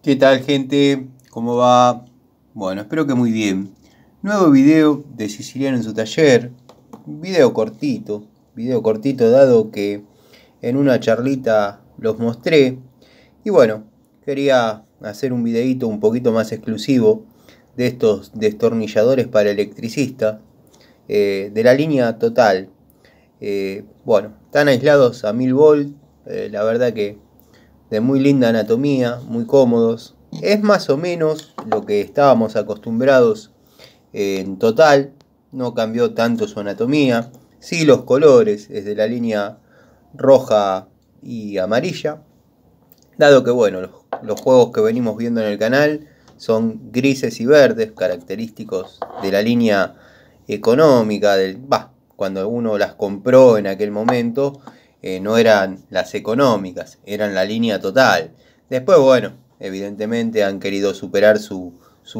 ¿Qué tal, gente? ¿Cómo va? Bueno, espero que muy bien. Nuevo video de Siciliano en su taller. Video cortito dado que en una charlita los mostré. Y bueno, quería hacer un videito un poquito más exclusivo de estos destornilladores para electricista de la línea Total. Bueno, están aislados a 1000 volts. La verdad que de muy linda anatomía, muy cómodos. Es más o menos lo que estábamos acostumbrados en Total. No cambió tanto su anatomía. Sí, los colores es de la línea roja y amarilla. Dado que bueno, los juegos que venimos viendo en el canal son grises y verdes, característicos de la línea económica, cuando uno las compró en aquel momento, no eran las económicas, eran la línea Total. Después, bueno, evidentemente han querido superar su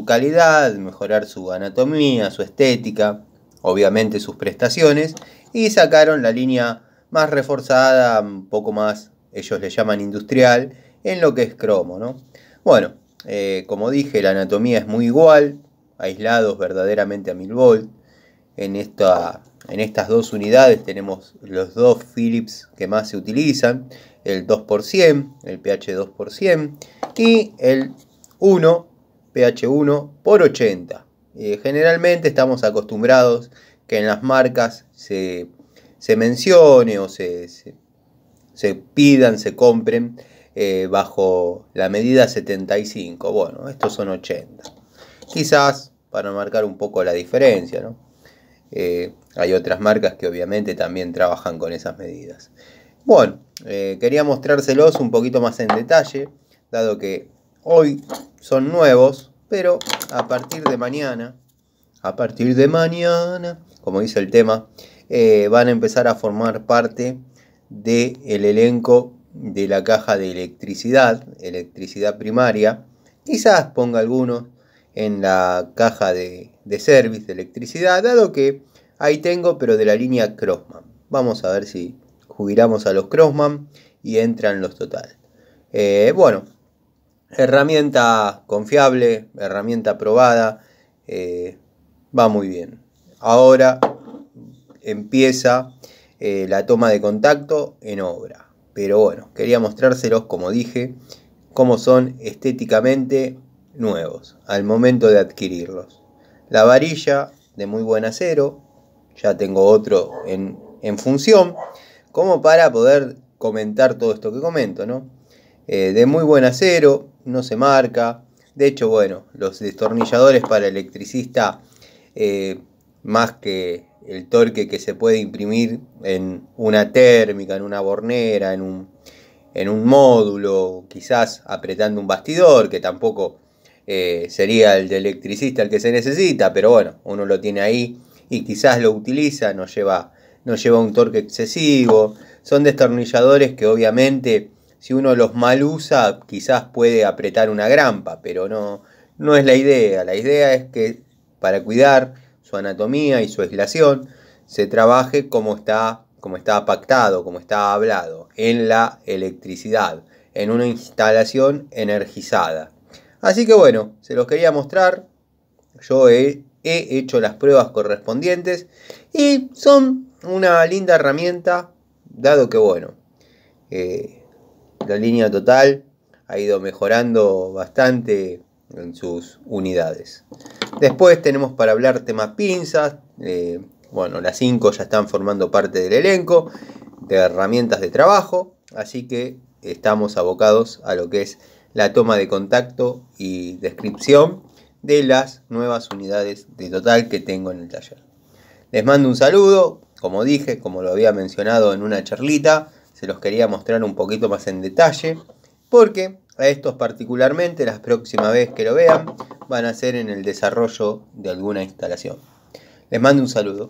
calidad, mejorar su anatomía, su estética, obviamente sus prestaciones, y sacaron la línea más reforzada, un poco más, ellos le llaman industrial, en lo que es cromo, ¿no? Bueno, como dije, la anatomía es muy igual, aislados verdaderamente a 1000 volts. En estas dos unidades tenemos los dos Philips que más se utilizan, el 2%, el pH 2%, y el 1, pH 1/80. Generalmente estamos acostumbrados que en las marcas se mencione o se pidan, se compren bajo la medida 75. Bueno, estos son 80. Quizás para marcar un poco la diferencia, ¿no? Hay otras marcas que obviamente también trabajan con esas medidas. Bueno, quería mostrárselos un poquito más en detalle, dado que hoy son nuevos, pero a partir de mañana, como dice el tema, van a empezar a formar parte del elenco de la caja de electricidad primaria. Quizás ponga algunos en la caja de service de electricidad, dado que ahí tengo, pero de la línea Crossman. Vamos a ver si jubilamos a los Crossman y entran los Total. Bueno, herramienta confiable, herramienta probada, va muy bien. Ahora empieza la toma de contacto en obra. Pero bueno, quería mostrárselos, como dije, cómo son estéticamente nuevos al momento de adquirirlos. La varilla de muy buen acero, ya tengo otro en función, como para poder comentar todo esto que comento, ¿no? De muy buen acero, no se marca. De hecho, bueno, los destornilladores para electricista, más que el torque que se puede imprimir en una térmica, en una bornera, en un módulo, quizás apretando un bastidor, que tampoco sería el de electricista el que se necesita, pero bueno, uno lo tiene ahí y quizás lo utiliza, no lleva un torque excesivo. Son destornilladores que obviamente si uno los mal usa quizás puede apretar una grampa, pero no es la idea. La idea es que para cuidar su anatomía y su aislación se trabaje como está pactado, como está hablado, en la electricidad, en una instalación energizada. Así que bueno, se los quería mostrar. Yo he hecho las pruebas correspondientes y son una linda herramienta, dado que bueno, la línea Total ha ido mejorando bastante en sus unidades. Después tenemos para hablar temas pinzas. Bueno, las 5 ya están formando parte del elenco de herramientas de trabajo, así que estamos abocados a lo que es la toma de contacto y descripción de las nuevas unidades de Total que tengo en el taller. Les mando un saludo, como dije, como lo había mencionado en una charlita, se los quería mostrar un poquito más en detalle, porque a estos particularmente, la próxima vez que lo vean, van a ser en el desarrollo de alguna instalación. Les mando un saludo.